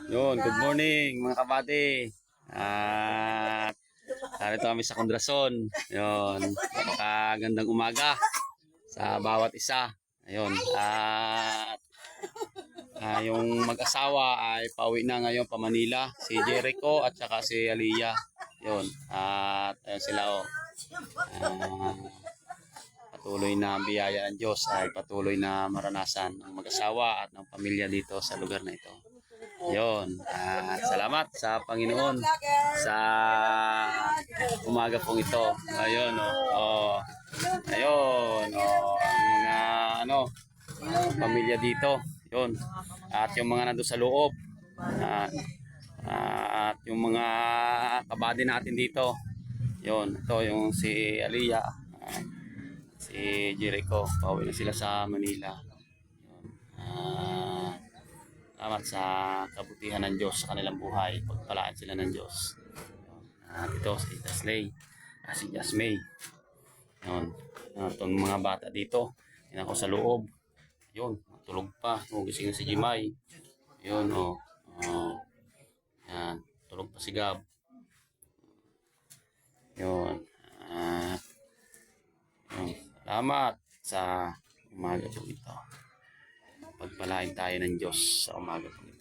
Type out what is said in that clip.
Yun, good morning mga kabady. At narito kami sa Kondrason. Yun, napakagandang umaga sa bawat isa. Ayun, at yung mag-asawa ay pauwi na ngayon pa Manila. Si Jericho at saka si Aliyah. Yun, at ayun sila patuloy na ang biyaya ng Diyos ay patuloy na maranasan ng mag-asawa at ng pamilya dito sa lugar na ito. Yun, salamat sa Panginoon sa umaga pong ito. Ayun, ayun, ang mga pamilya dito. Yun, at yung mga nandun sa loob. At yung mga kabady natin dito. Yun, ito yung si Aliyah, si Jericho. Pauwi na sila sa Manila. Yun, salamat sa kabutihan ng Diyos sa kanilang buhay. Pagpalaan sila ng Diyos. At ito si Tasley, si Jasmine. Yun. Itong mga bata dito. Yan ako sa loob. Yun. Tulog pa. Gising na si Jimay. Yun. Yan. Tulog pa si Gab. Yun. Yun. Salamat sa umaga po ito. Pagpalain tayo ng Diyos sa umaga po ito.